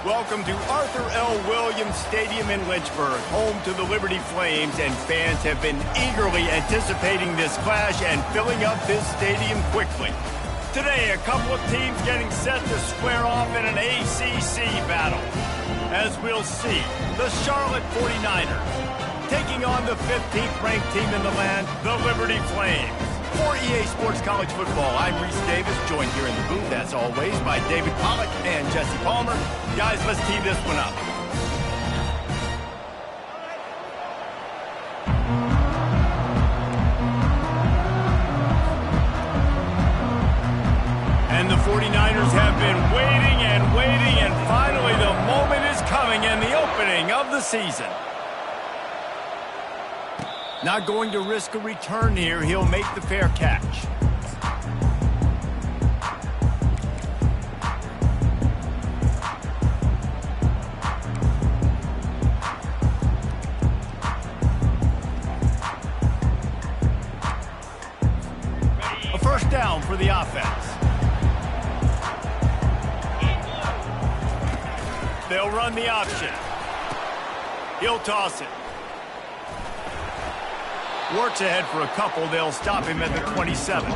Welcome to Arthur L. Williams Stadium in Lynchburg, home to the Liberty Flames, and fans have been eagerly anticipating this clash and filling up this stadium quickly. Today, a couple of teams getting set to square off in an ACC battle. As we'll see, the Charlotte 49ers taking on the 15th ranked team in the land, the Liberty Flames. For EA Sports College Football, I'm Reese Davis, joined here in the booth, as always, by David Pollack and Jesse Palmer. Guys, let's tee this one up. And the 49ers have been waiting, and finally the moment is coming in the opening of the season. Not going to risk a return here. He'll make the fair catch. A first down for the offense. They'll run the option. He'll toss it. Works ahead for a couple. They'll stop him at the 27.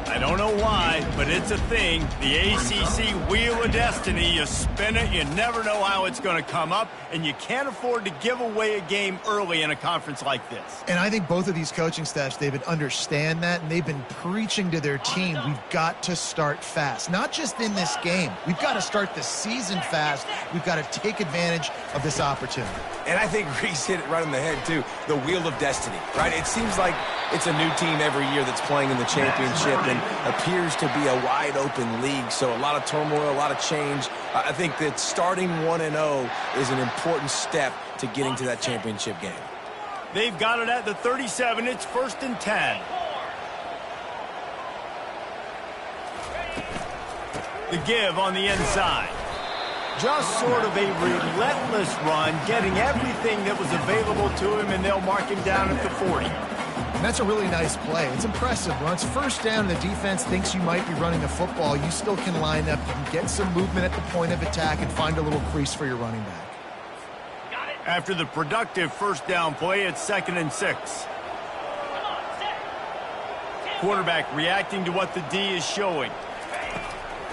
I don't know why, but it's a thing. The ACC Wheel of Destiny, you spin it, you never know how it's going to come up, and you can't afford to give away a game early in a conference like this. And I think both of these coaching staffs, David, understand that, and they've been preaching to their team, we've got to start fast. Not just in this game. We've got to start the season fast. We've got to take advantage of this opportunity. And I think Reese hit it right on the head, too. The Wheel of Destiny, right? It seems like it's a new team every year that's playing in the championship and appears to be a wide-open league. So a lot of turmoil, a lot of change. I think that starting 1-0 is an important step to getting to that championship game. They've got it at the 37. It's 1st and 10. The give on the inside. Just sort of a relentless run, getting everything that was available to him, and they'll mark him down at the 40. And that's a really nice play. It's impressive. When it's first down, the defense thinks you might be running the football. You still can line up. You can get some movement at the point of attack and find a little crease for your running back. After the productive first down play, it's 2nd and 6. Quarterback reacting to what the D is showing.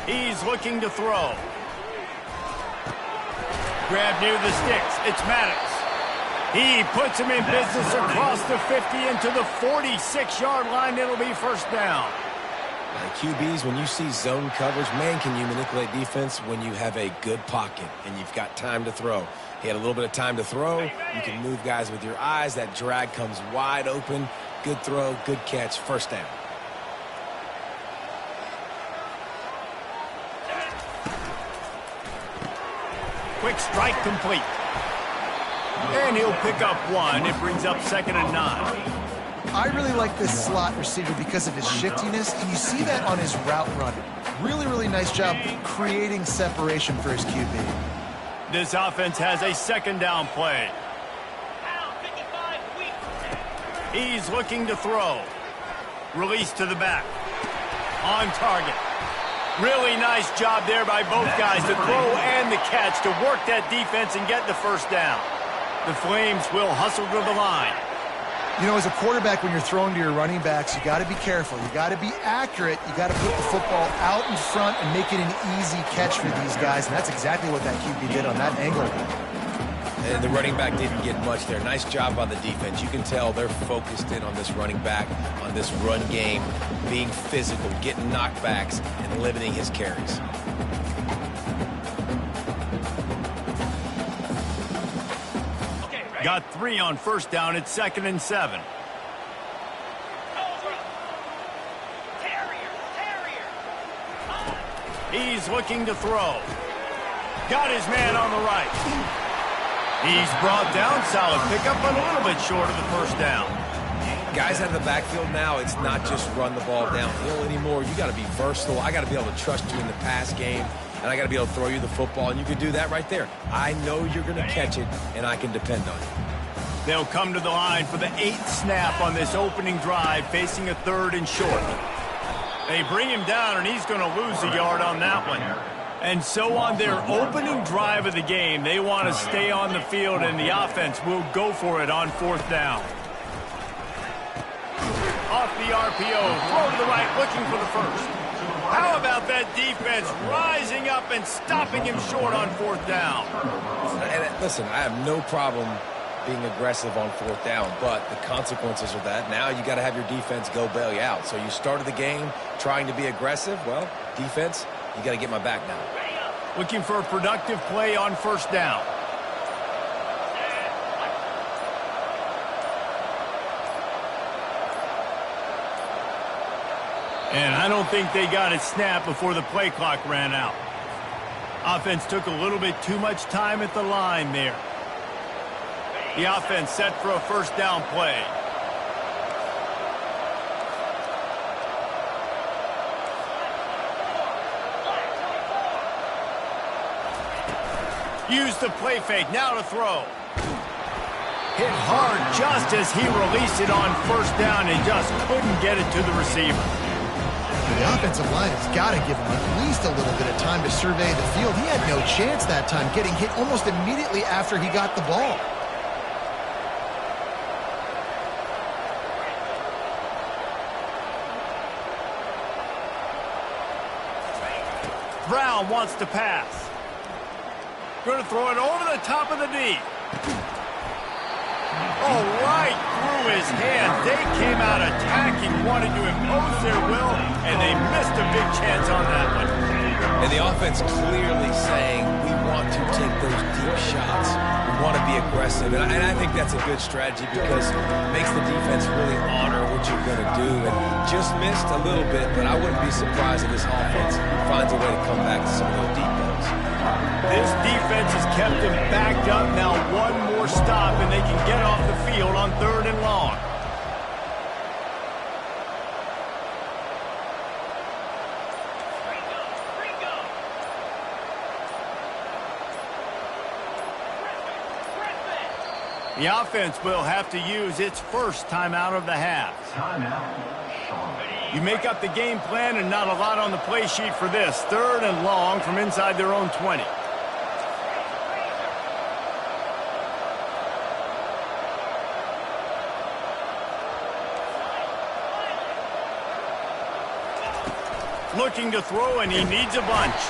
He's looking to throw. Grab near the sticks. It's Maddox. He puts him in business across the 50 into the 46-yard line. It'll be first down. QBs, when you see zone coverage, man, can you manipulate defense when you have a good pocket and you've got time to throw. He had a little bit of time to throw. You can move guys with your eyes. That drag comes wide open. Good throw, good catch, first down. Quick strike complete. And he'll pick up one. It brings up 2nd and 9. I really like this slot receiver because of his shiftiness, and you see that on his route running. Really, really nice job creating separation for his QB. This offense has a 2nd down play. He's looking to throw. Release to the back. On target. Really nice job there by both guys, the throw and the catch, to work that defense and get the first down. The Flames will hustle to the line. You know, as a quarterback, when you're throwing to your running backs, you got to be careful. You got to be accurate. You got to put the football out in front and make it an easy catch for these guys, and that's exactly what that QB did on that angle. And the running back didn't get much there. Nice job by the defense. You can tell they're focused in on this running back, on this run game, being physical, getting knockbacks, and limiting his carries. Got 3 on first down. It's 2nd and 7. He's looking to throw. Got his man on the right. He's brought down. Solid pickup, but a little bit short of the first down. Guys out of the backfield now, it's not just run the ball downhill anymore. You got to be versatile. I got to be able to trust you in the pass game, and I got to be able to throw you the football, and you can do that right there. I know you're going to catch it, and I can depend on it. They'll come to the line for the 8th snap on this opening drive, facing a 3rd and short. They bring him down, and he's going to lose a yard on that one. And so on their opening drive of the game, they want to stay on the field, and the offense will go for it on 4th down. Off the RPO, throw to the right, looking for the first. How about that defense rising up and stopping him short on 4th down? And listen, I have no problem being aggressive on 4th down, but the consequences of that, now you got to have your defense go bail you out. So you started the game trying to be aggressive. Well, defense, you got to get my back now. Looking for a productive play on 1st down. And I don't think they got a snap before the play clock ran out. Offense took a little bit too much time at the line there. The offense set for a 1st down play. Use the play fake, now to throw. Hit hard just as he released it on 1st down and just couldn't get it to the receiver. The offensive line has got to give him at least a little bit of time to survey the field. He had no chance that time, getting hit almost immediately after he got the ball. Brown wants to pass. Going to throw it over the top of the D. Oh, right through his hands. They came out attacking, wanted to impose their will, and they missed a big chance on that one. And the offense clearly saying, we want to take those deep shots. We want to be aggressive. And I think that's a good strategy because it makes the defense really honor what you're going to do. And just missed a little bit, but I wouldn't be surprised if this offense finds a way to come back to some of those deep balls. This defense has kept them backed up. Now one more stop, and they can get off the field on 3rd and long. The offense will have to use its first timeout of the half. You make up the game plan and not a lot on the play sheet for this. 3rd and long from inside their own 20. Looking to throw, and he needs a bunch.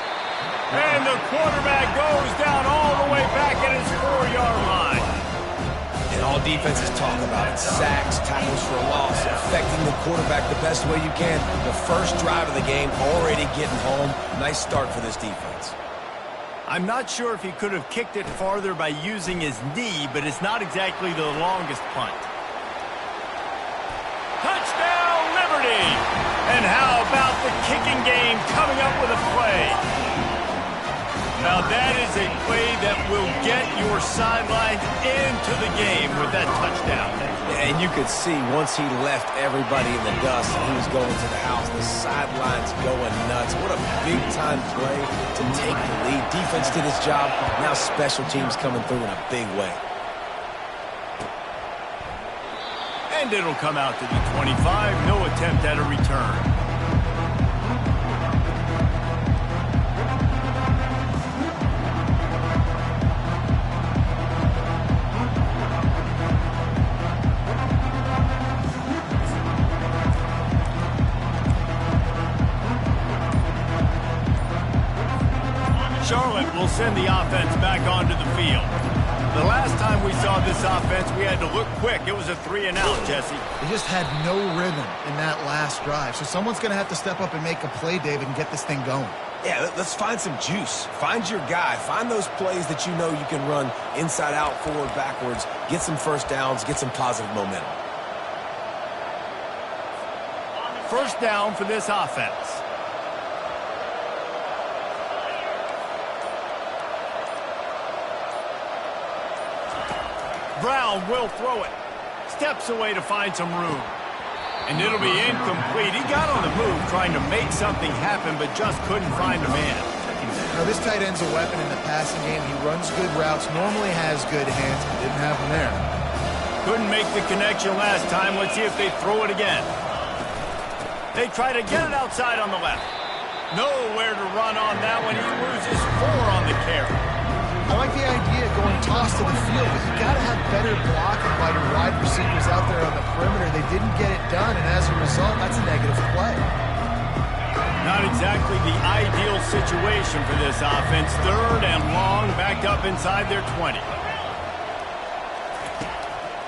And the quarterback goes down all the way back at his 4-yard line. And all defenses talk about it. Sacks, tackles for a loss, affecting the quarterback the best way you can. The first drive of the game, already getting home. Nice start for this defense. I'm not sure if he could have kicked it farther by using his knee, but it's not exactly the longest punt. Touchdown, Liberty! And how about the kicking game coming up with a play? Now that is a play that will get your sidelines into the game with that touchdown. And you could see once he left everybody in the dust and he was going to the house, the sidelines going nuts. What a big-time play to take the lead. Defense did its job. Now special teams coming through in a big way. And it'll come out to the 25. No attempt at a return. Charlotte will send the offense back onto the field. The last time we saw this offense, we had to look quick. It was a 3-and-out, Jesse. They just had no rhythm in that last drive. So someone's going to have to step up and make a play, David, and get this thing going. Yeah, let's find some juice. Find your guy. Find those plays that you know you can run inside out, forward, backwards. Get some first downs. Get some positive momentum. First down for this offense. Brown will throw it. Steps away to find some room. And it'll be incomplete. He got on the move trying to make something happen, but just couldn't find a man. Now, this tight end's a weapon in the passing game. He runs good routes, normally has good hands, but didn't have them there. Couldn't make the connection last time. Let's see if they throw it again. They try to get it outside on the left. Nowhere to run on that one. He loses 4 on the carry. I like the idea of going toss to the field, but you got to have better blocking by your wide receivers out there on the perimeter. They didn't get it done, and as a result, that's a negative play. Not exactly the ideal situation for this offense. 3rd and long, backed up inside their 20.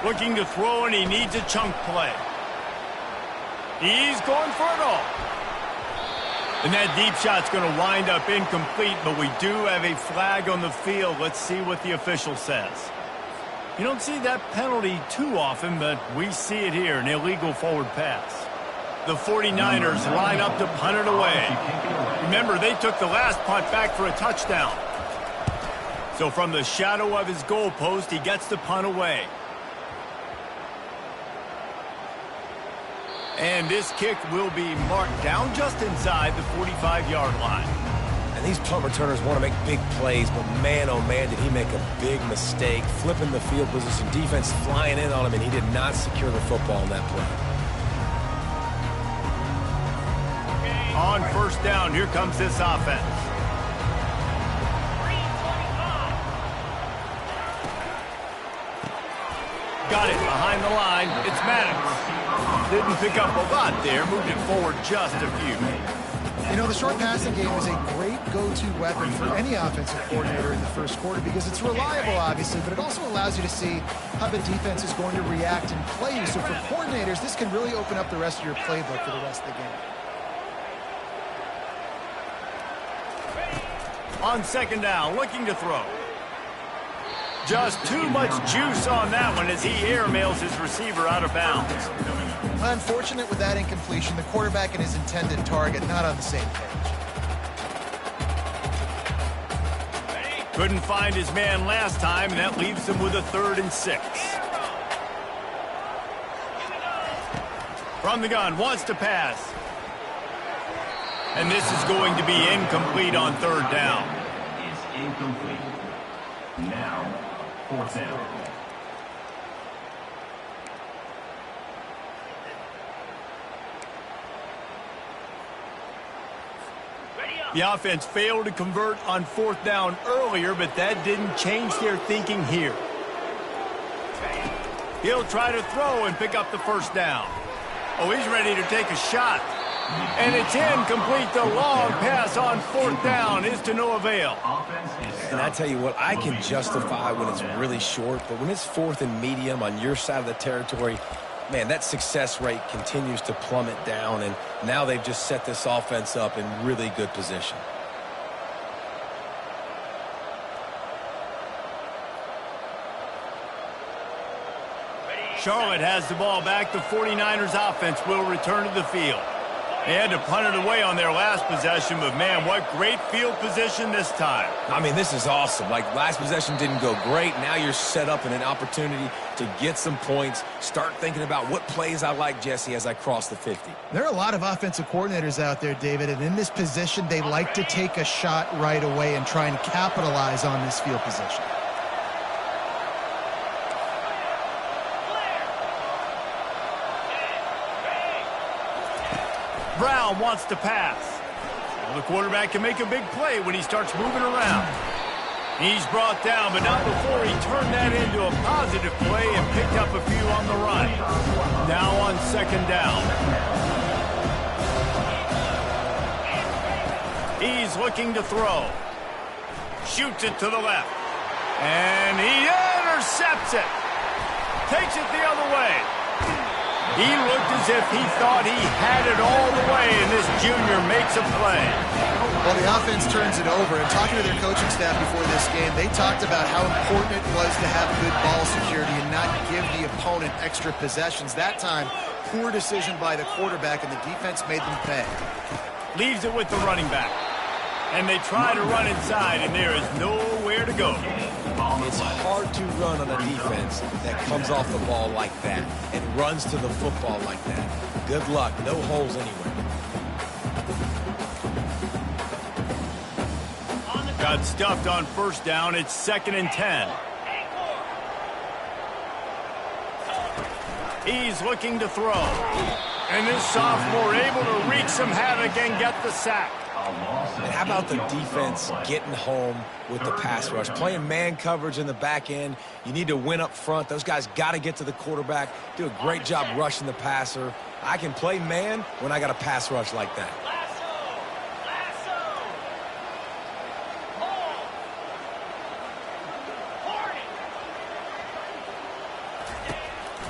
Looking to throw, and he needs a chunk play. He's going for it all. And that deep shot's going to wind up incomplete, but we do have a flag on the field. Let's see what the official says. You don't see that penalty too often, but we see it here, an illegal forward pass. The 49ers line up to punt it away. Remember, they took the last punt back for a touchdown. So from the shadow of his goalpost, he gets the punt away. And this kick will be marked down just inside the 45-yard line. And these punt returners want to make big plays, but man, oh man, did he make a big mistake. Flipping the field position, defense flying in on him, and he did not secure the football on that play. On 1st down, here comes this offense. Got it behind the line. It's Maddox. Didn't pick up a lot there. Moved it forward just a few. You know, the short passing game is a great go-to weapon for any offensive coordinator in the first quarter because it's reliable, obviously, but it also allows you to see how the defense is going to react and play you. So for coordinators, this can really open up the rest of your playbook for the rest of the game. On 2nd down, looking to throw. Just too much juice on that one as he airmails his receiver out of bounds. Unfortunate with that incompletion. The quarterback and his intended target not on the same page. Couldn't find his man last time, and that leaves him with a 3rd and 6. From the gun, wants to pass. And this is going to be incomplete on 3rd down. Is incomplete. Now, 4th down. The offense failed to convert on 4th down earlier, but that didn't change their thinking here. He'll try to throw and pick up the 1st down. Oh, he's ready to take a shot. And it's incomplete. The long pass on 4th down is to no avail. And I tell you what, I can justify when it's really short, but when it's 4th and medium on your side of the territory, man, that success rate continues to plummet down, and now they've just set this offense up in really good position. Charlotte has the ball back. The 49ers offense will return to the field. They had to punt it away on their last possession, but man, what great field position this time. I mean, this is awesome. Like, last possession didn't go great. Now you're set up in an opportunity to get some points. Start thinking about what plays I like, Jesse, as I cross the 50. There are a lot of offensive coordinators out there, David, and in this position, they like to take a shot right away and try and capitalize on this field position. Brown wants to pass. Well, the quarterback can make a big play when he starts moving around. He's brought down, but not before he turned that into a positive play and picked up a few on the run. Now on 2nd down. He's looking to throw. Shoots it to the left. And he intercepts it. Takes it the other way. He looked as if he thought he had it all the way, and this junior makes a play. Well, the offense turns it over, and talking to their coaching staff before this game, they talked about how important it was to have good ball security and not give the opponent extra possessions. That time, poor decision by the quarterback, and the defense made them pay. Leaves it with the running back. And they try to run inside, and there is nowhere to go. It's hard to run on a defense that comes off the ball like that and runs to the football like that. Good luck. No holes anywhere. Got stuffed on 1st down. It's 2nd and 10. He's looking to throw. And this sophomore able to wreak some havoc and get the sack. And how about the defense getting home with the pass rush? Playing man coverage in the back end. You need to win up front. Those guys got to get to the quarterback. Do a great job rushing the passer. I can play man when I got a pass rush like that.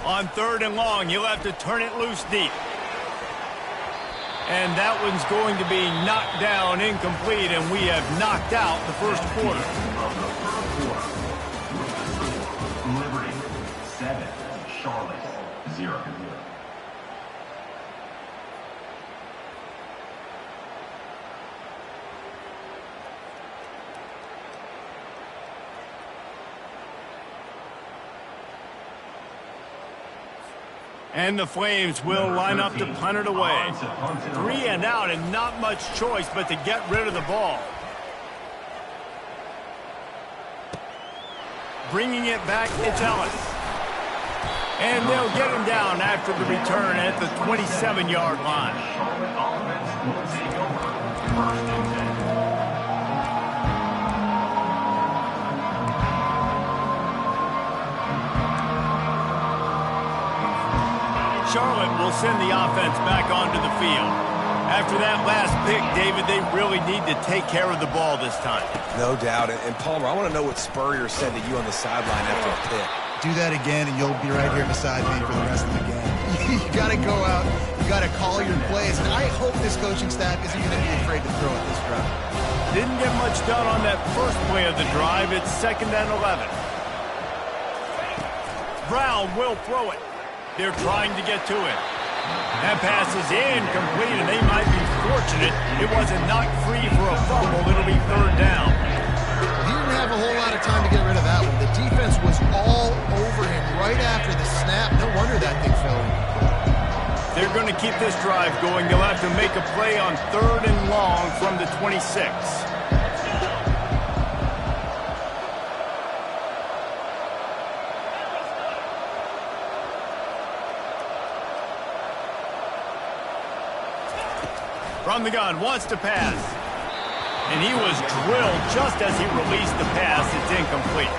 On 3rd and long, you'll have to turn it loose deep. And that one's going to be knocked down incomplete, and we have knocked out the first quarter. Liberty 7, Charlotte 0. And the Flames will line up to punt it away. 3 and out, and not much choice but to get rid of the ball. Bringing it back, it's Ellis. And they'll get him down after the return at the 27-yard line. Charlotte offense will take over 1st and 10. Charlotte will send the offense back onto the field. After that last pick, David, they really need to take care of the ball this time. No doubt. And Palmer, I want to know what Spurrier said to you on the sideline after a pick. Do that again, and you'll be right here beside me for the rest of the game. You got to go out. You got to call your plays. And I hope this coaching staff isn't going to be afraid to throw at this drive. Didn't get much done on that first play of the drive. It's 2nd and 11. Brown will throw it. They're trying to get to it. That pass is incomplete, and they might be fortunate it wasn't knocked free for a fumble. It'll be 3rd down. He didn't have a whole lot of time to get rid of that one. The defense was all over him right after the snap. No wonder that thing fell in. They're going to keep this drive going. They'll have to make a play on 3rd and long from the 26. From the gun, wants to pass. And he was drilled just as he released the pass. It's incomplete.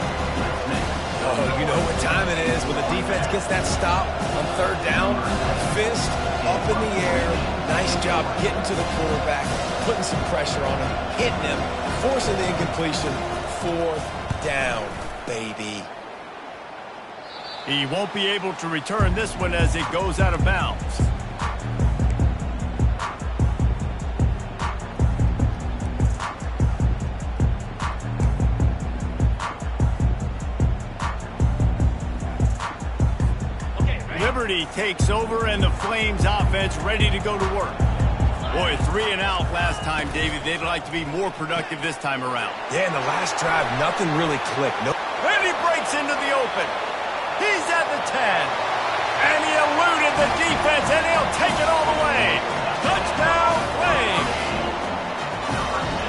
Oh, you know what time it is when the defense gets that stop on 3rd down. Fist up in the air. Nice job getting to the quarterback, putting some pressure on him, hitting him, forcing the incompletion. 4th down, baby. He won't be able to return this one as it goes out of bounds. Liberty takes over, and the Flames offense ready to go to work. Boy, 3 and out last time, David. They'd like to be more productive this time around. Yeah, in the last drive, nothing really clicked. And he breaks into the open. He's at the 10. And he eluded the defense, and he'll take it all the way. Touchdown, Flames.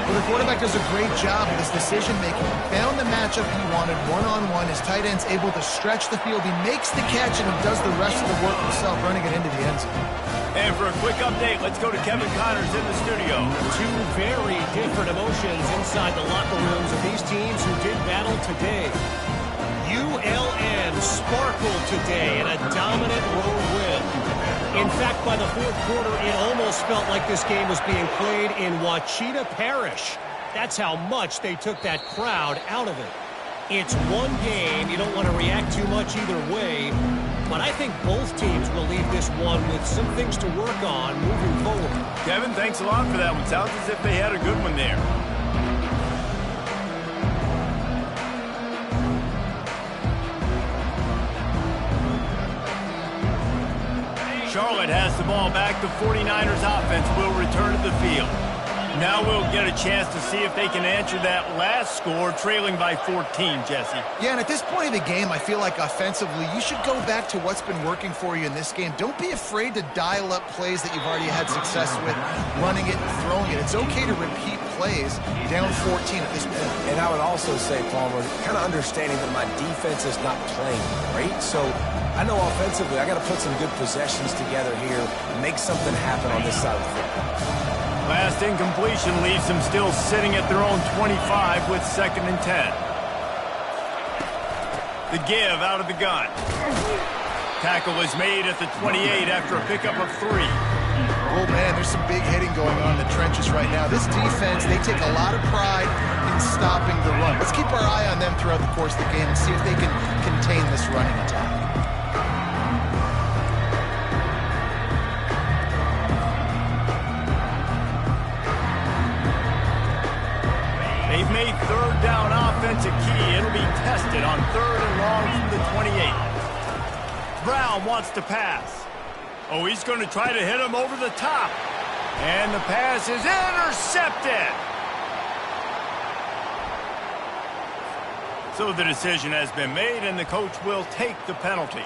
Well, the quarterback does a great job with his decision-making. He found the matchup he wanted one-on-one. His tight end's able to stretch the field. He makes the catch, and he does the rest of the work himself, running it into the end zone. And for a quick update, let's go to Kevin Connors in the studio. 2 very different emotions inside the locker rooms of these teams who did battle today. ULM sparkled today in a dominant road win. In fact, by the 4th quarter, it almost felt like this game was being played in Ouachita Parish. That's how much they took that crowd out of it. It's one game. You don't want to react too much either way. But I think both teams will leave this one with some things to work on moving forward. Kevin, thanks a lot for that one. Sounds as if they had a good one there. Charlotte has the ball back. The 49ers offense will return to the field. Now we'll get a chance to see if they can answer that last score, trailing by 14, Jesse. Yeah, and at this point of the game, I feel like offensively, you should go back to what's been working for you in this game. Don't be afraid to dial up plays that you've already had success with, running it and throwing it. It's okay to repeat plays down 14 at this point. And I would also say, Palmer, kind of understanding that my defense is not playing great, so I know offensively I got to put some good possessions together here, make something happen on this side of the football. Last incompletion leaves them still sitting at their own 25 with 2nd and 10. The give out of the gun. Tackle is made at the 28 after a pickup of 3. Oh, man, there's some big hitting going on in the trenches right now. This defense, they take a lot of pride in stopping the run. Let's keep our eye on them throughout the course of the game and see if they can contain this running attack. They've made 3rd down offense a key. It'll be tested on 3rd and long from the 28. Brown wants to pass. Oh, he's going to try to hit him over the top. And the pass is intercepted. So the decision has been made, and the coach will take the penalty.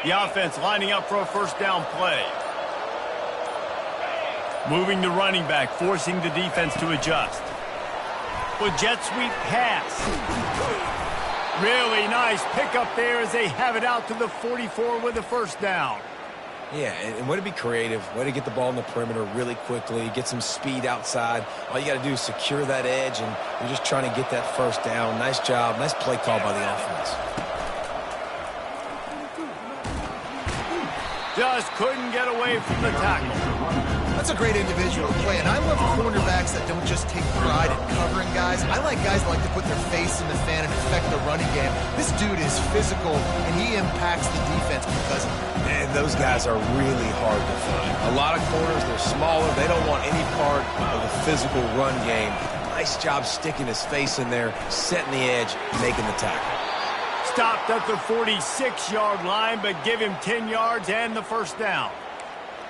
The offense lining up for a 1st down play. Moving the running back, forcing the defense to adjust. With jet sweep pass. Really nice pickup there as they have it out to the 44 with a 1st down. Yeah, and way to be creative, way to get the ball in the perimeter really quickly, get some speed outside. All you got to do is secure that edge, and you're just trying to get that 1st down. Nice job, nice play call by the offense. Just couldn't get away from the tackle. That's a great individual play, and I love cornerbacks that don't just take pride in covering guys. I like guys that like to put their face in the fan and affect the running game. This dude is physical, and he impacts the defense because of it. And those guys are really hard to find. A lot of corners, they're smaller. They don't want any part of the physical run game. Nice job sticking his face in there, setting the edge, making the tackle. Stopped at the 46-yard line, but give him 10 yards and the 1st down.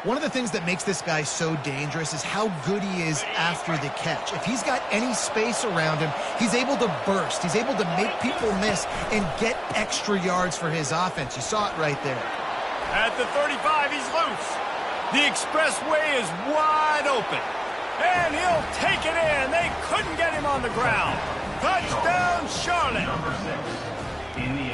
One of the things that makes this guy so dangerous is how good he is after the catch. If he's got any space around him, he's able to burst. He's able to make people miss and get extra yards for his offense. You saw it right there. At the 35, he's loose. The expressway is wide open. And he'll take it in. They couldn't get him on the ground. Touchdown, Charlotte.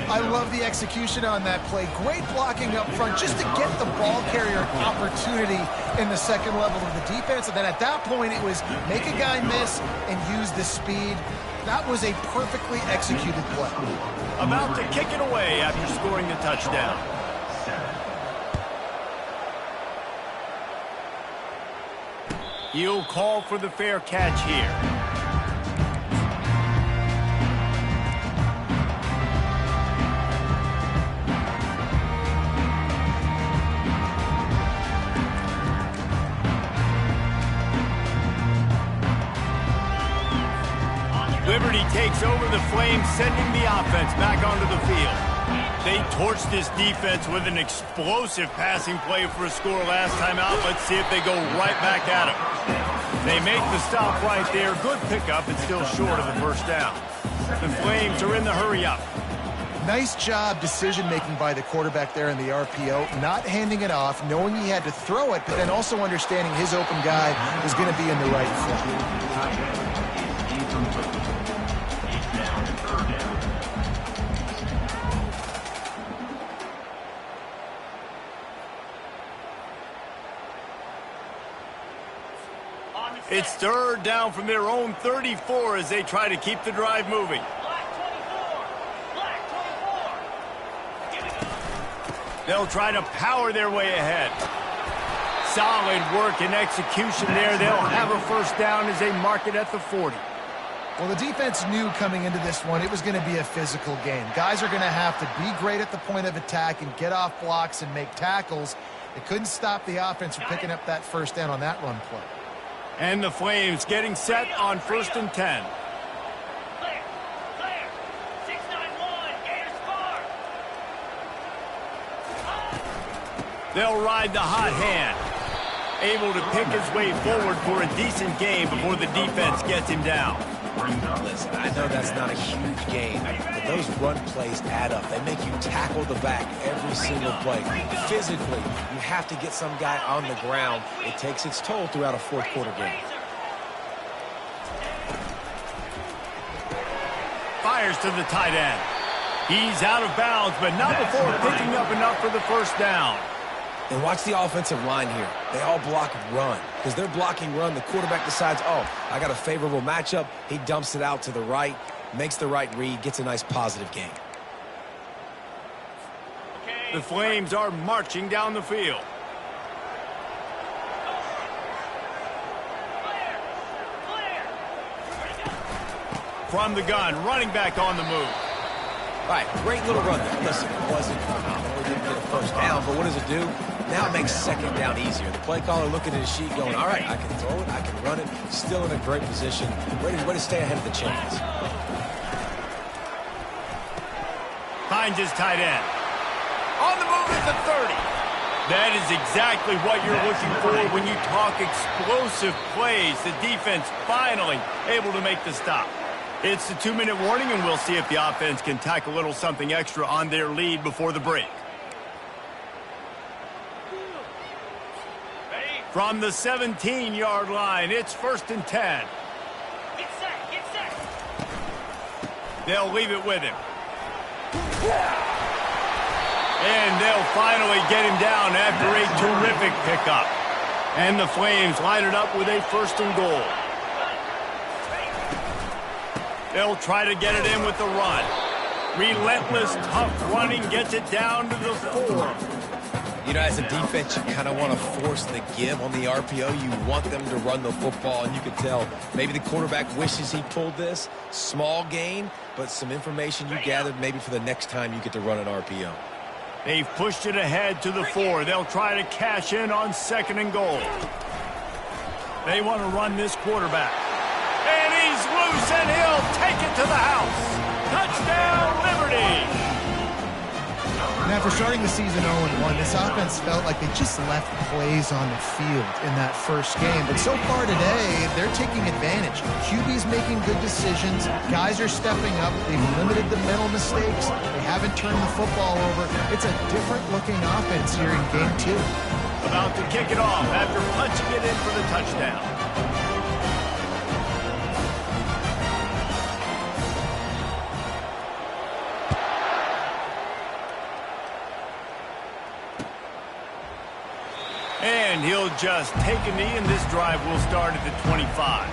I love the execution on that play. Great blocking up front just to get the ball carrier opportunity in the 2nd level of the defense. And then at that point, it was make a guy miss and use the speed. That was a perfectly executed play. About to kick it away after scoring the touchdown. He'll call for the fair catch here. Liberty takes over the Flames, sending the offense back onto the field. They torched this defense with an explosive passing play for a score last time out. Let's see if they go right back at him. They make the stop right there. Good pickup, but still short of the 1st down. The Flames are in the hurry-up. Nice job decision-making by the quarterback there in the RPO, not handing it off, knowing he had to throw it, but then also understanding his open guy was going to be in the right spot. It's 3rd down from their own 34 as they try to keep the drive moving. They'll try to power their way ahead. Solid work and execution there. They'll have a 1st down as they mark it at the 40. Well, the defense knew coming into this one it was going to be a physical game. Guys are going to have to be great at the point of attack and get off blocks and make tackles. They couldn't stop the offense from picking up that 1st down on that run play. And the Flames getting set on 1st and 10. Clear. 691, Gators far. They'll ride the hot hand. Able to pick his way forward for a decent game before the defense gets him down. Listen, I know that's not a huge game, but those run plays add up. They make you tackle the back every single play. Physically, you have to get some guy on the ground. It takes its toll throughout a fourth quarter game. Fires to the tight end. He's out of bounds, but not before picking up enough for the first down. And watch the offensive line here. They all block run. Because they're blocking run, the quarterback decides, oh, I got a favorable matchup. He dumps it out to the right, makes the right read, gets a nice positive gain. The Flames are marching down the field. From the gun, running back on the move. All right, great little run there. Listen, it wasn't phenomenal. He didn't get a first down, but what does it do? Now it makes second down easier. The play caller looking at his sheet going, all right, I can throw it, I can run it. Still in a great position. Ready to stay ahead of the chains. Finds his tight end. On the move at the 30. That is exactly what you're looking for when you talk explosive plays. The defense finally able to make the stop. It's the 2-minute warning, and we'll see if the offense can tack a little something extra on their lead before the break. From the 17-yard line, it's 1st and 10. Get set. They'll leave it with him. And they'll finally get him down after a terrific pickup. And the Flames line it up with a 1st and goal. They'll try to get it in with the run. Relentless, tough running gets it down to the 4. You know, as a defense, you kind of want to force the give on the RPO. You want them to run the football, and you can tell maybe the quarterback wishes he pulled this. Small gain, but some information you gathered maybe for the next time you get to run an RPO. They've pushed it ahead to the 4. They'll try to cash in on 2nd and goal. They want to run this quarterback. And he's loose, and he'll take it to the house. Touchdown, Liberty! And after starting the season 0-1, this offense felt like they just left plays on the field in that first game. But so far today, they're taking advantage. QB's making good decisions. Guys are stepping up. They've limited the mental mistakes. They haven't turned the football over. It's a different-looking offense here in Game 2. About to kick it off after punching it in for the touchdown. And he'll just take a knee, and this drive will start at the 25.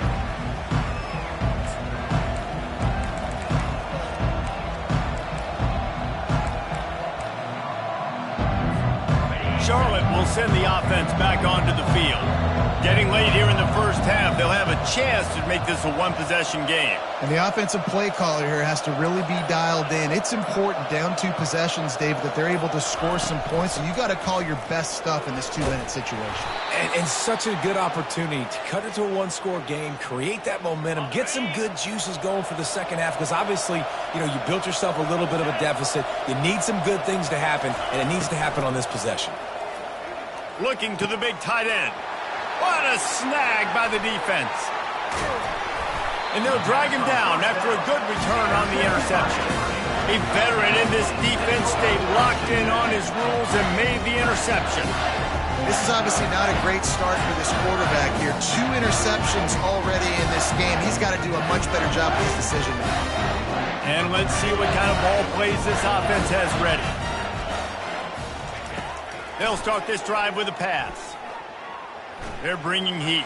Charlotte will send the offense back onto the field. Getting late here in the first half, they'll have a chance to make this a one-possession game. And the offensive play caller here has to really be dialed in. It's important down 2 possessions, Dave, that they're able to score some points, and you got to call your best stuff in this 2-minute situation. And such a good opportunity to cut it to a 1-score game, create that momentum, get some good juices going for the second half, because obviously, you know, you built yourself a little bit of a deficit. You need some good things to happen, and it needs to happen on this possession. Looking to the big tight end. What a snag by the defense. And they'll drag him down after a good return on the interception. A veteran in this defense stayed locked in on his rules and made the interception. This is obviously not a great start for this quarterback here. 2 interceptions already in this game. He's got to do a much better job with his decision making. And let's see what kind of ball plays this offense has ready. They'll start this drive with a pass. They're bringing heat.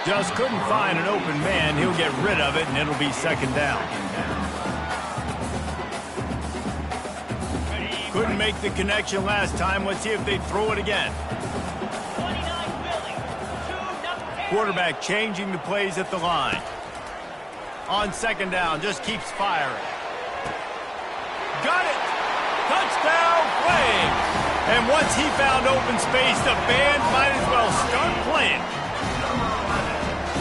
Just couldn't find an open man. He'll get rid of it, and it'll be 2nd down. Couldn't make the connection last time. Let's see if they throw it again. Quarterback changing the plays at the line. On 2nd down, just keeps firing. Got it! Touchdown, Flames! And once he found open space, the band might as well start playing.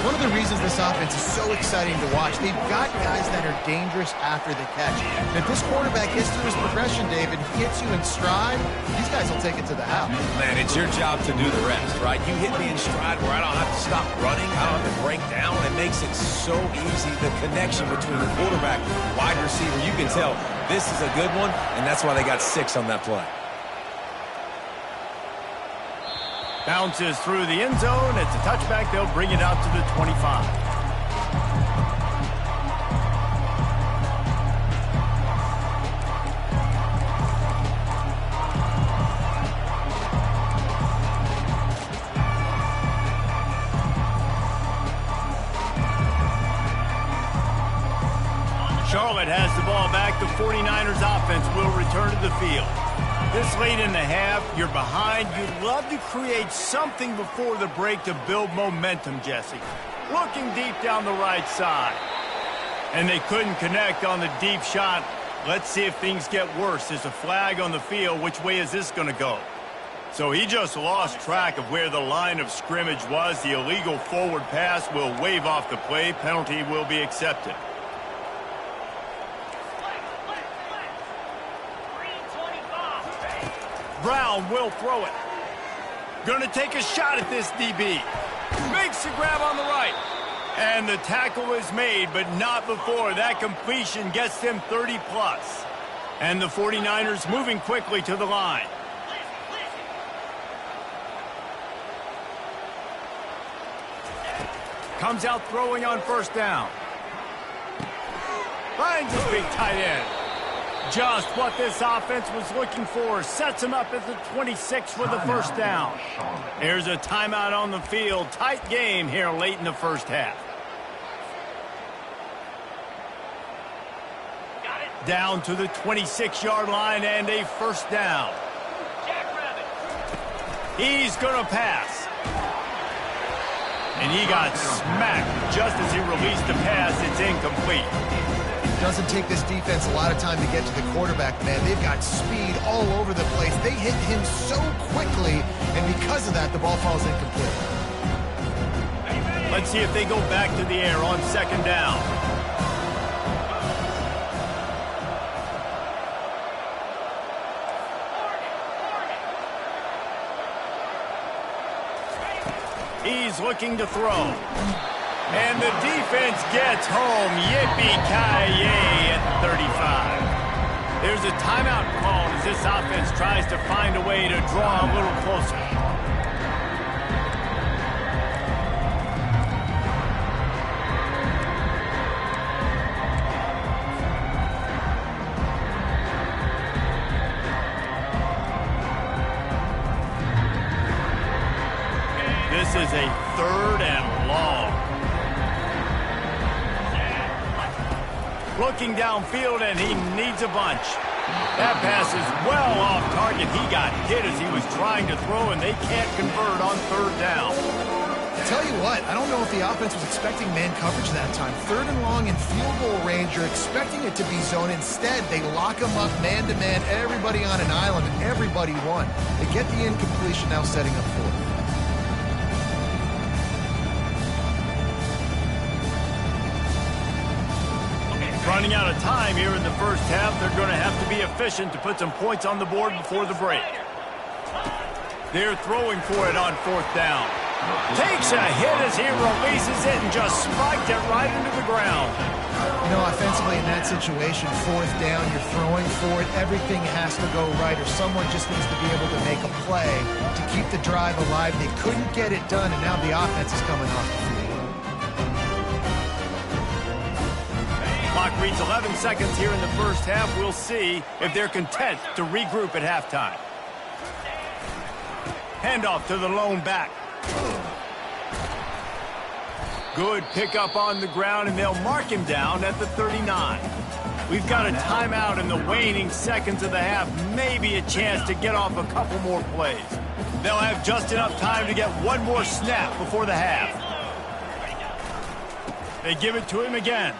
One of the reasons this offense is so exciting to watch, they've got guys that are dangerous after the catch. And if this quarterback gets through his progression, David, hits you in stride, these guys will take it to the house. Man, it's your job to do the rest, right? You hit me in stride where I don't have to stop running. I don't have to break down. It makes it so easy. The connection between the quarterback and wide receiver, you can tell this is a good one, and that's why they got 6 on that play. Bounces through the end zone. It's a touchback. They'll bring it out to the 25. Charlotte has the ball back. The 49ers offense will return to the field. This late in the half, you're behind. You'd love to create something before the break to build momentum, Jesse. Looking deep down the right side. And they couldn't connect on the deep shot. Let's see if things get worse. There's a flag on the field. Which way is this going to go? So he just lost track of where the line of scrimmage was. The illegal forward pass will wave off the play. Penalty will be accepted. Brown will throw it. Gonna take a shot at this DB. Makes the grab on the right. And the tackle is made, but not before. That completion gets them 30 plus. And the 49ers moving quickly to the line. Comes out throwing on first down. Finds his big tight end. Just what this offense was looking for. Sets him up at the 26 for the first down. There's a timeout on the field. Tight game here late in the first half. Down to the 26-yard line and a first down. He's going to pass. And he got smacked just as he released the pass. It's incomplete. Doesn't take this defense a lot of time to get to the quarterback, man. They've got speed all over the place. They hit him so quickly, and because of that, the ball falls incomplete. Let's see if they go back to the air on second down. He's looking to throw. And the defense gets home. Yippee-ki-yay at 35. There's a timeout called as this offense tries to find a way to draw a little closer. This is a 3rd and long. Looking downfield, and he needs a bunch. That pass is well off target. He got hit as he was trying to throw, and they can't convert on 3rd down. I tell you what, I don't know if the offense was expecting man coverage that time. 3rd and long in field goal range. You're expecting it to be zone. Instead, they lock him up man-to-man, everybody on an island, and everybody won. They get the incompletion, now setting up 4th. Running out of time here in the first half. They're going to have to be efficient to put some points on the board before the break. They're throwing for it on 4th down. Takes a hit as he releases it and just spiked it right into the ground. You know, offensively in that situation, 4th down, you're throwing for it. Everything has to go right, or someone just needs to be able to make a play to keep the drive alive. They couldn't get it done, and now the offense is coming off the field. Clock reads 11 seconds here in the first half. We'll see if they're content to regroup at halftime. Handoff to the lone back. Good pickup on the ground, and they'll mark him down at the 39. We've got a timeout in the waning seconds of the half. Maybe a chance to get off a couple more plays. They'll have just enough time to get one more snap before the half. They give it to him again.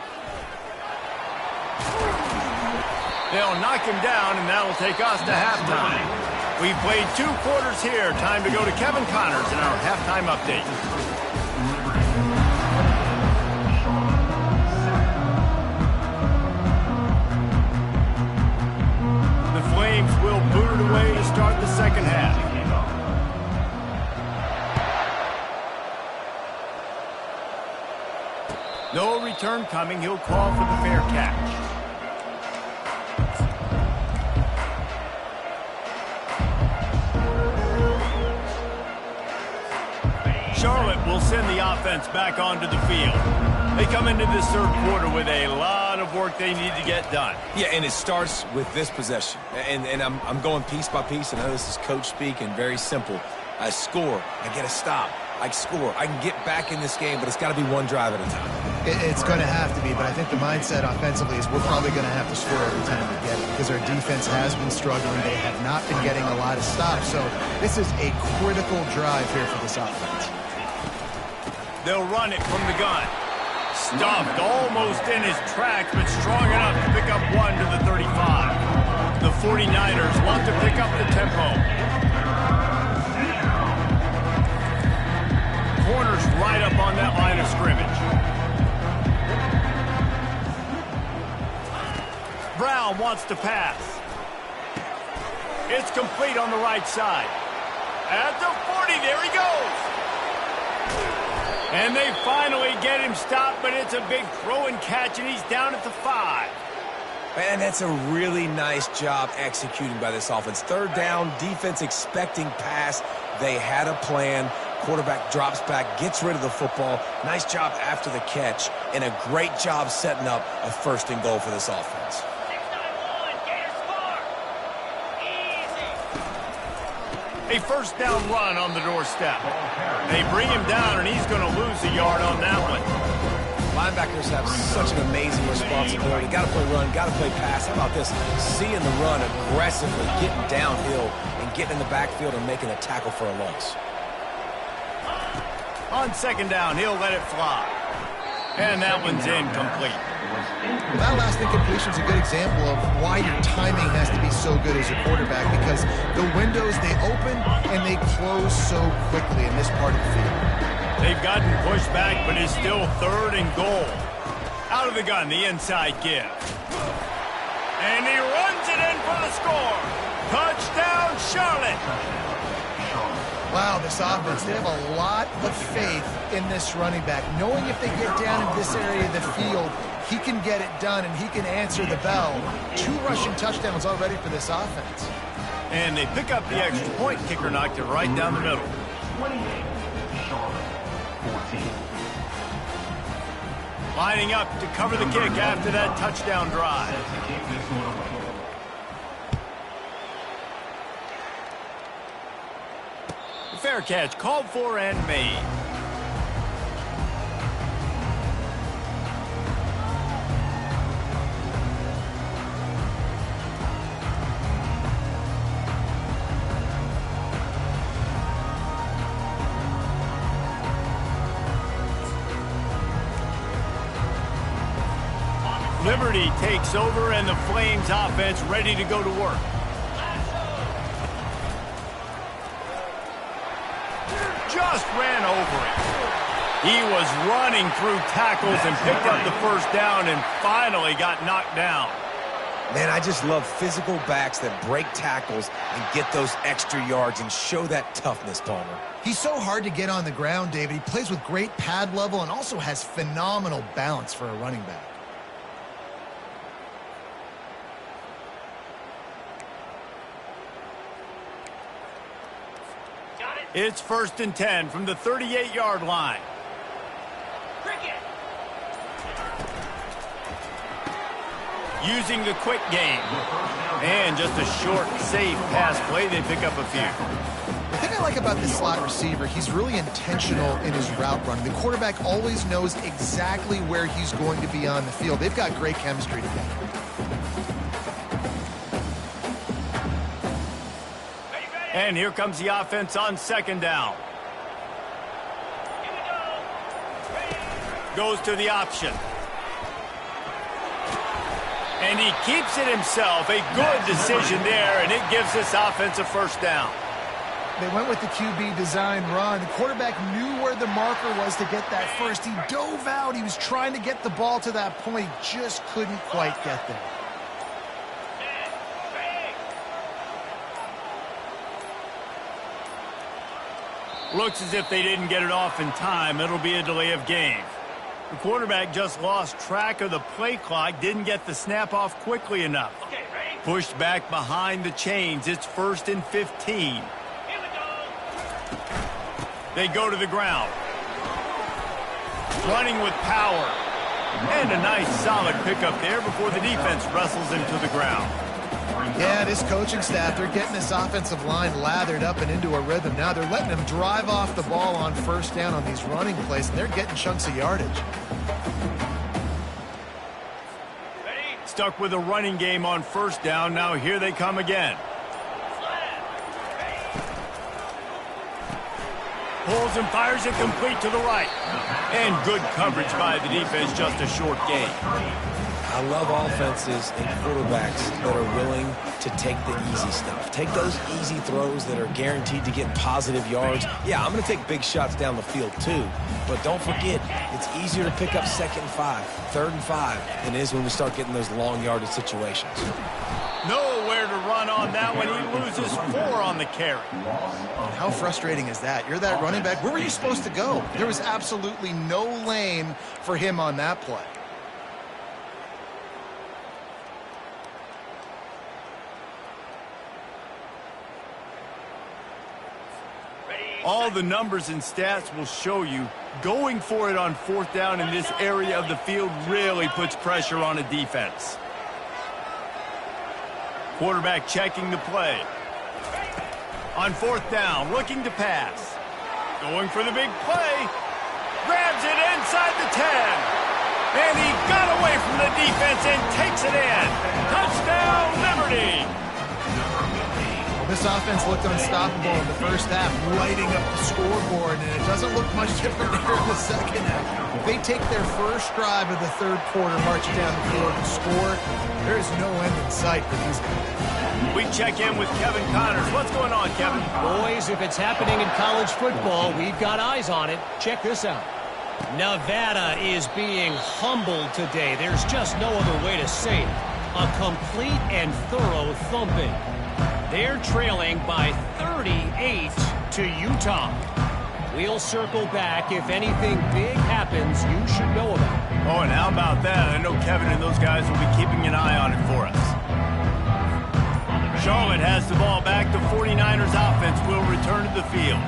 They'll knock him down, and that'll take us to halftime. We've played 2 quarters here. Time to go to Kevin Connors in our halftime update. Flames will boot it away to start the second half. No return coming. He'll call for the fair catch. Charlotte will send the offense back onto the field. They come into this third quarter with a lot of work they need to get done. Yeah, and it starts with this possession. And I'm going piece by piece, and I know this is coach speak and very simple. I score, I get a stop, I score. I can get back in this game, but it's got to be one drive at a time. It's going to have to be, but I think the mindset offensively is we're probably going to have to score every time we get it because our defense has been struggling. They have not been getting a lot of stops, so this is a critical drive here for this offense. They'll run it from the gun. Stuffed almost in his tracks, but strong enough to pick up one to the 35. The 49ers want to pick up the tempo. Corners right up on that line of scrimmage. Brown wants to pass. It's complete on the right side. At the 40, there he goes. And they finally get him stopped, but it's a big throw and catch, and he's down at the 5. And that's a really nice job executing by this offense. Third down, defense expecting pass. They had a plan. Quarterback drops back, gets rid of the football. Nice job after the catch, and a great job setting up a first and goal for this offense. A first down run on the doorstep. They bring him down, and he's going to lose a yard on that one. Linebackers have such an amazing responsibility. Got to play run, got to play pass. How about this? Seeing the run aggressively, getting downhill, and getting in the backfield and making a tackle for a loss. On second down, he'll let it fly. And that one's incomplete. Well, that last incompletion is a good example of why your timing has to be so good as a quarterback, because the windows, they open and they close so quickly in this part of the field. They've gotten pushed back, but it's still third and goal. Out of the gun, the inside give. And he runs it in for the score. Touchdown, Charlotte. Wow, this offense, they have a lot of faith in this running back, knowing if they get down in this area of the field, he can get it done and he can answer the bell. 2 rushing touchdowns already for this offense. And they pick up the extra point. Kicker knocked it right down the middle. 28, Charlotte, 14. Lining up to cover the kick after that touchdown drive. The fair catch called for and made. Liberty takes over, and the Flames offense ready to go to work. Just ran over it. He was running through tackles and picked up the first down and finally got knocked down. Man, I just love physical backs that break tackles and get those extra yards and show that toughness, Palmer. He's so hard to get on the ground, David. He plays with great pad level and also has phenomenal balance for a running back. It's 1st and 10 from the 38-yard line. Using the quick game. And just a short, safe pass play. They pick up a few. The thing I like about this slot receiver, he's really intentional in his route running. The quarterback always knows exactly where he's going to be on the field. They've got great chemistry together. And here comes the offense on second down. Goes to the option. And he keeps it himself. A good decision there, and it gives this offense a first down. They went with the QB design run. The quarterback knew where the marker was to get that first. He dove out. He was trying to get the ball to that point. Just couldn't quite get there. Looks as if they didn't get it off in time. It'll be a delay of game. The quarterback just lost track of the play clock, didn't get the snap off quickly enough. Pushed back behind the chains. It's 1st and 15. They go to the ground. Running with power. And a nice solid pickup there before the defense wrestles him to the ground. Yeah, this coaching staff, they're getting this offensive line lathered up and into a rhythm. Now they're letting them drive off the ball on 1st down on these running plays, and they're getting chunks of yardage. Stuck with a running game on 1st down. Now here they come again. Pulls and fires it complete to the right. And good coverage by the defense, just a short gain. I love offenses and quarterbacks that are willing to take the easy stuff. Take those easy throws that are guaranteed to get positive yards. Yeah, I'm going to take big shots down the field too. But don't forget, it's easier to pick up 2nd and 5, 3rd and 5 than it is when we start getting those long yardage situations. Nowhere to run on that one. He loses 4 on the carry. And how frustrating is that? You're that running back. Where were you supposed to go? There was absolutely no lane for him on that play. All the numbers and stats will show you going for it on 4th down in this area of the field really puts pressure on a defense. Quarterback checking the play. On 4th down, looking to pass. Going for the big play. Grabs it inside the 10. And he got away from the defense and takes it in. Touchdown, Liberty. This offense looked unstoppable in the 1st half, lighting up the scoreboard, and it doesn't look much different here in the 2nd half. They take their first drive of the 3rd quarter, march down the field and score. There is no end in sight for these guys. We check in with Kevin Connors. What's going on, Kevin? Boys, if it's happening in college football, we've got eyes on it. Check this out. Nevada is being humbled today. There's just no other way to say it. A complete and thorough thumping. They're trailing by 38 to Utah. We'll circle back. If anything big happens, you should know about it. Oh, and how about that? I know Kevin and those guys will be keeping an eye on it for us. Charlotte has the ball back. The 49ers offense will return to the field.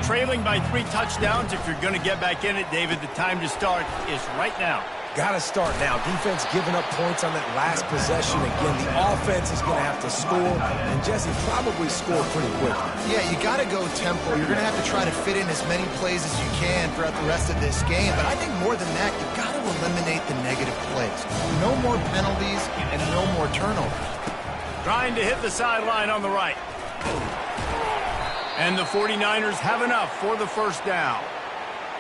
Trailing by 3 touchdowns. If you're going to get back in it, David, the time to start is right now. Got to start now. Defense giving up points on that last possession. Again, the offense is going to have to score, and Jesse probably score pretty quickly. Yeah, you got to go tempo. You're going to have to try to fit in as many plays as you can throughout the rest of this game. But I think more than that, you've got to eliminate the negative plays. No more penalties and no more turnovers. Trying to hit the sideline on the right. And the 49ers have enough for the 1st down.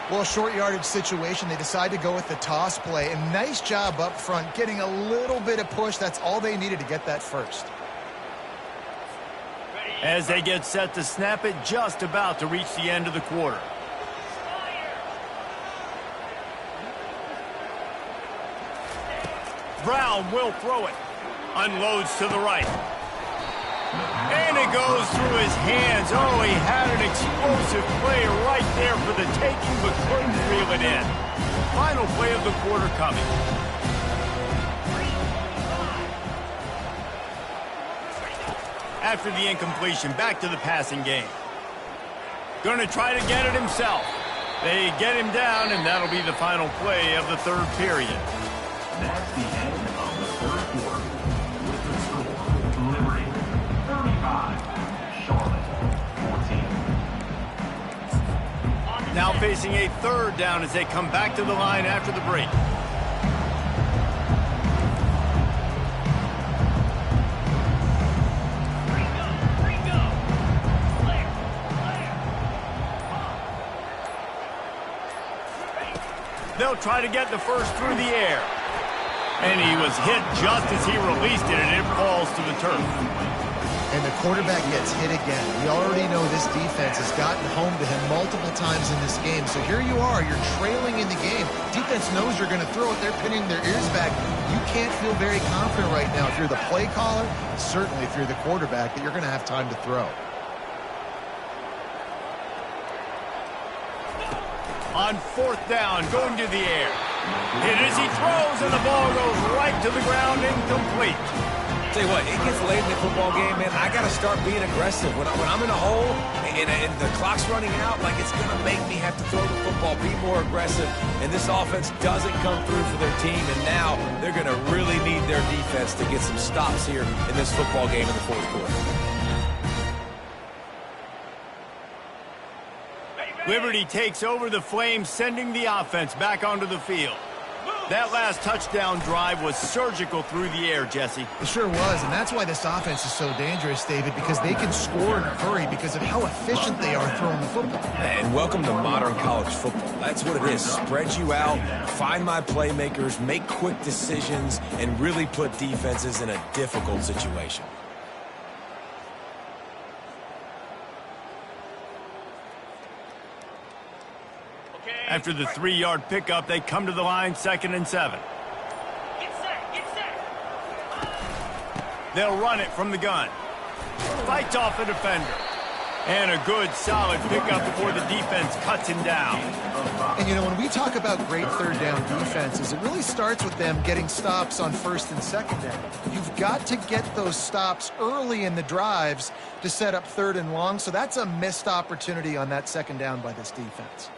Well, short yardage situation, they decide to go with the toss play. And nice job up front, getting a little bit of push. That's all they needed to get that first. As they get set to snap it, just about to reach the end of the quarter. Brown will throw it. Unloads to the right. And it goes through his hands. Oh, he had an explosive play right there for the taking, but couldn't reel it in. Final play of the quarter coming. After the incompletion, back to the passing game. Going to try to get it himself. They get him down, and that'll be the final play of the 3rd period. That's the end of the 3rd quarter. With the score, Liberty 35, Charlotte 14. Now facing a 3rd down as they come back to the line after the break. They'll try to get the first through the air. And he was hit just as he released it, and it falls to the turf. And the quarterback gets hit again. We already know this defense has gotten home to him multiple times in this game. So here you are, you're trailing in the game. Defense knows you're going to throw it. They're pinning their ears back. You can't feel very confident right now if you're the play caller, certainly if you're the quarterback, that you're going to have time to throw. On fourth down, going to the air. Hit as he throws, and the ball goes right to the ground, incomplete. Tell you what, it gets late in the football game, man. I got to start being aggressive. When I'm in a hole and the clock's running out, like, it's going to make me have to throw the football, be more aggressive. And this offense doesn't come through for their team, and now they're going to really need their defense to get some stops here in this football game in the fourth quarter. Liberty takes over the Flames, sending the offense back onto the field. That last touchdown drive was surgical through the air, Jesse. It sure was, and that's why this offense is so dangerous, David, because they can score in a hurry because of how efficient they are throwing the football. And welcome to modern college football. That's what it is. Spread you out, find my playmakers, make quick decisions, and really put defenses in a difficult situation. After the 3-yard pickup, they come to the line, 2nd and 7. Get set. They'll run it from the gun. Fights off the defender. And a good, solid pickup before the defense cuts him down. And, you know, when we talk about great third down defenses, it really starts with them getting stops on 1st and 2nd down. You've got to get those stops early in the drives to set up 3rd and long, so that's a missed opportunity on that 2nd down by this defense.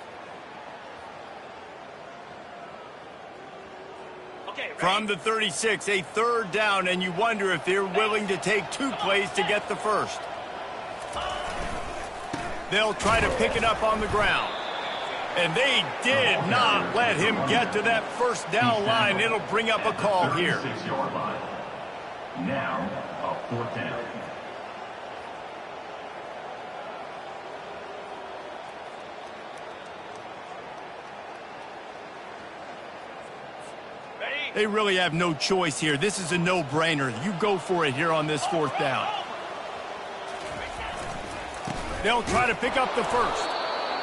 From the 36, a 3rd down, and you wonder if they're willing to take 2 plays to get the first. They'll try to pick it up on the ground. And they did not let him get to that 1st down line. It'll bring up a call here. 6-yard line. Now, a 4th down. They really have no choice here. This is a no-brainer. You go for it here on this 4th down. They'll try to pick up the first.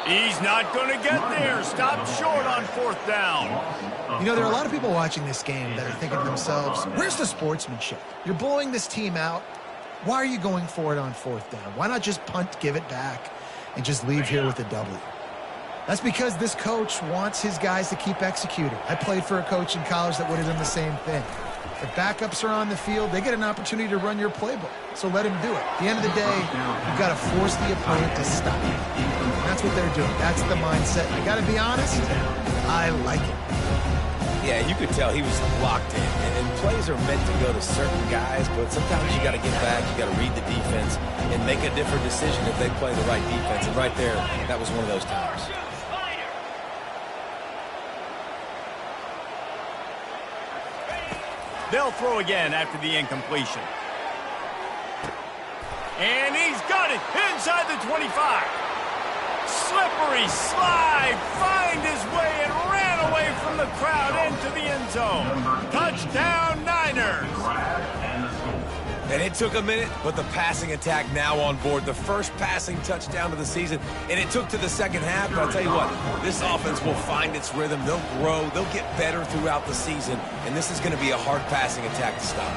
He's not going to get there. Stopped short on 4th down. You know, there are a lot of people watching this game that are thinking to themselves, where's the sportsmanship? You're blowing this team out. Why are you going for it on 4th down? Why not just punt, give it back, and just leave here with a W? That's because this coach wants his guys to keep executing. I played for a coach in college that would have done the same thing. If backups are on the field, they get an opportunity to run your playbook. So let him do it. At the end of the day, you've got to force the opponent to stop. And that's what they're doing. That's the mindset. I got to be honest, I like it. Yeah, you could tell he was locked in. And plays are meant to go to certain guys, but sometimes you got to get back, you got to read the defense, and make a different decision if they play the right defense. And right there, that was one of those times. They'll throw again after the incompletion. And he's got it inside the 25. Slippery slide, find his way and ran away from the crowd into the end zone. Touchdown, Niners. And it took a minute, but the passing attack now on board. The first passing touchdown of the season, and it took to the 2nd half. But I'll tell you what, this offense will find its rhythm. They'll grow. They'll get better throughout the season, and this is going to be a hard passing attack to stop.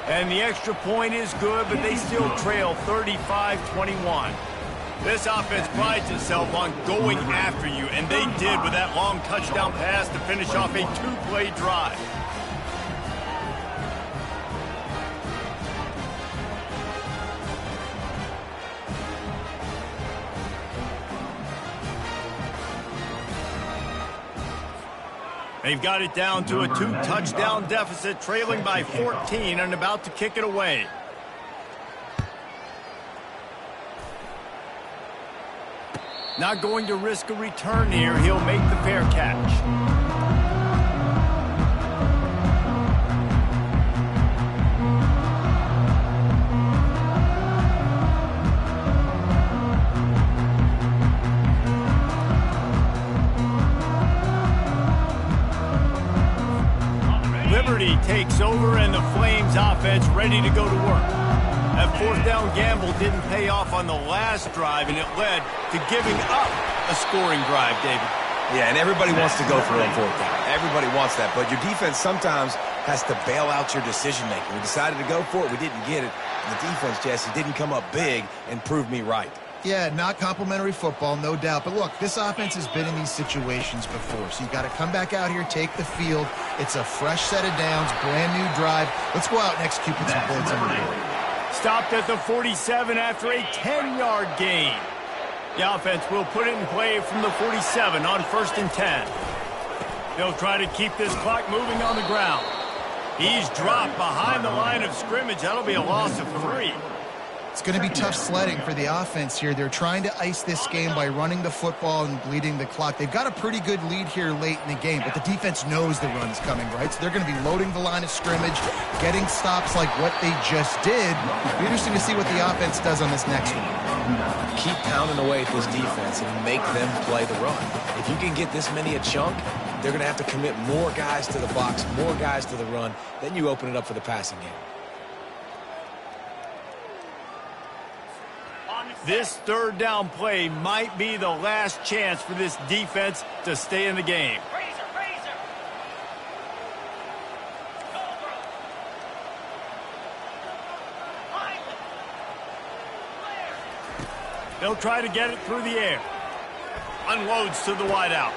And the extra point is good, but they still trail 35-21. This offense prides itself on going after you, and they did with that long touchdown pass to finish off a 2-play drive. They've got it down to a 2-touchdown deficit, trailing by 14 and about to kick it away. Not going to risk a return here. He'll make the fair catch. Liberty takes over, and the Flames offense ready to go to work. That 4th down gamble didn't pay off on the last drive, and it led to giving up a scoring drive, David. Yeah, and everybody wants to go for it on fourth down. Everybody wants that, but your defense sometimes has to bail out your decision-making. We decided to go for it. We didn't get it. And the defense, Jesse, didn't come up big and prove me right. Yeah, not complimentary football, no doubt. But look, this offense has been in these situations before, so you got to come back out here, take the field. It's a fresh set of downs, brand new drive. Let's go out and execute with some points on the board. Stopped at the 47 after a 10-yard gain. The offense will put it in play from the 47 on 1st and 10. They'll try to keep this clock moving on the ground. He's dropped behind the line of scrimmage. That'll be a loss of 3. It's going to be tough sledding for the offense here. They're trying to ice this game by running the football and bleeding the clock. They've got a pretty good lead here late in the game, but the defense knows the run's coming, right? So they're going to be loading the line of scrimmage, getting stops like what they just did. It'll be interesting to see what the offense does on this next one. Keep pounding away at this defense and make them play the run. If you can get this many a chunk, they're going to have to commit more guys to the box, more guys to the run. Then you open it up for the passing game. This third down play might be the last chance for this defense to stay in the game. Razor. Cobra. Lineman. Blair. They'll try to get it through the air. Unloads to the wideout.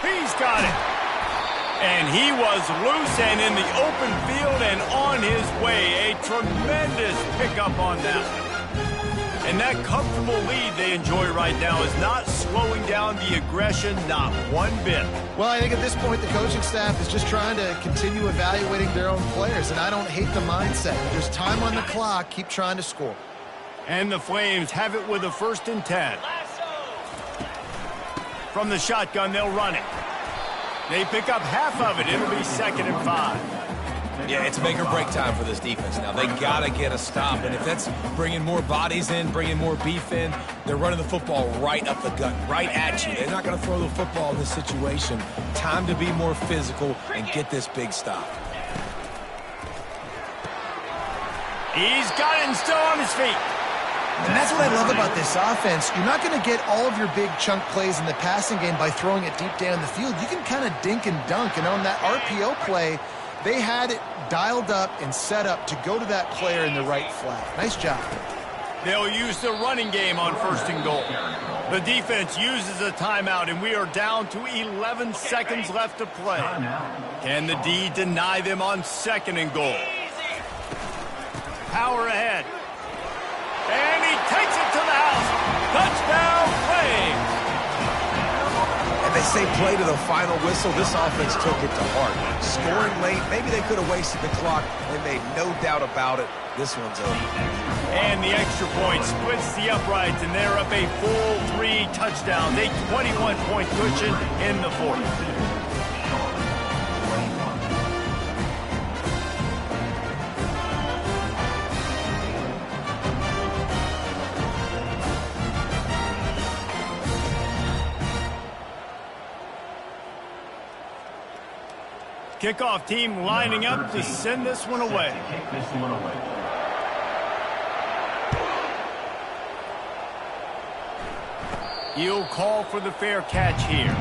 He's got it. And he was loose and in the open field and on his way. A tremendous pickup on that one. And that comfortable lead they enjoy right now is not slowing down the aggression, not one bit. Well, I think at this point the coaching staff is just trying to continue evaluating their own players, and I don't hate the mindset. There's time on the clock. Keep trying to score. And the Flames have it with a 1st and 10. From the shotgun, they'll run it. They pick up half of it. It'll be 2nd and 5. Yeah, it's make or break time for this defense now. They got to get a stop, and if that's bringing more bodies in, bringing more beef in, they're running the football right up the gut, right at you. They're not going to throw the football in this situation. Time to be more physical and get this big stop. He's got it and still on his feet. And that's what I love about this offense. You're not going to get all of your big chunk plays in the passing game by throwing it deep down the field. You can kind of dink and dunk, and on that RPO play, they had it dialed up and set up to go to that player in the right flat. Nice job. They'll use the running game on 1st and goal. The defense uses a timeout, and we are down to 11 seconds left to play. Can the D deny them on 2nd and goal? Power ahead. And he takes it to the house. Touchdown, Flames. And they say play to the final whistle. This offense took it to heart. Scoring late, maybe they could have wasted the clock. They made no doubt about it. This one's over. And the extra point splits the uprights, and they're up a full 3 touchdowns. A 21-point cushion in the 4th. Kickoff team lining up to send this one away. He'll call for the fair catch here.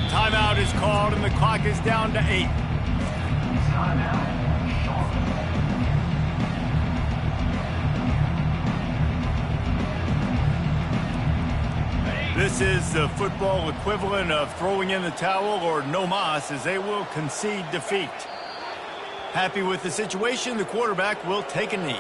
Timeout is called and the clock is down to 8. This is the football equivalent of throwing in the towel or no mas, as they will concede defeat. Happy with the situation, the quarterback will take a knee.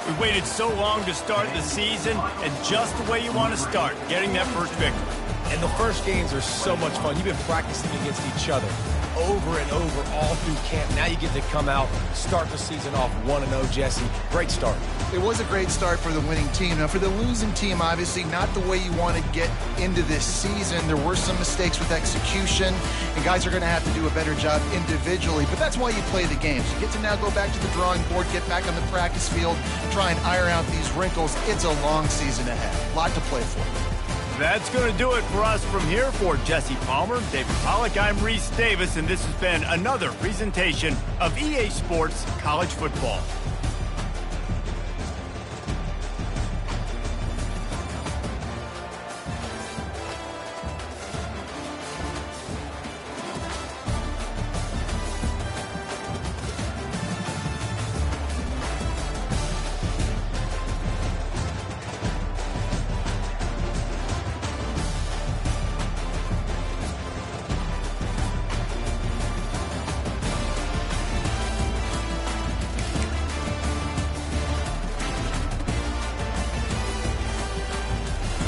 We waited so long to start the season, and just the way you want to start, getting that first victory. And the first games are so much fun. You've been practicing against each other. over and over all through camp. Now you get to come out, start the season off 1-0, Jesse. Great start. It was a great start for the winning team. Now, for the losing team, obviously not the way you want to get into this season. There were some mistakes with execution, and guys are going to have to do a better job individually. But that's why you play the games. You get to now go back to the drawing board, get back on the practice field, try and iron out these wrinkles. It's a long season ahead. A lot to play for. That's going to do it for us from here. For Jesse Palmer, David Pollack, I'm Reese Davis, and this has been another presentation of EA Sports College Football.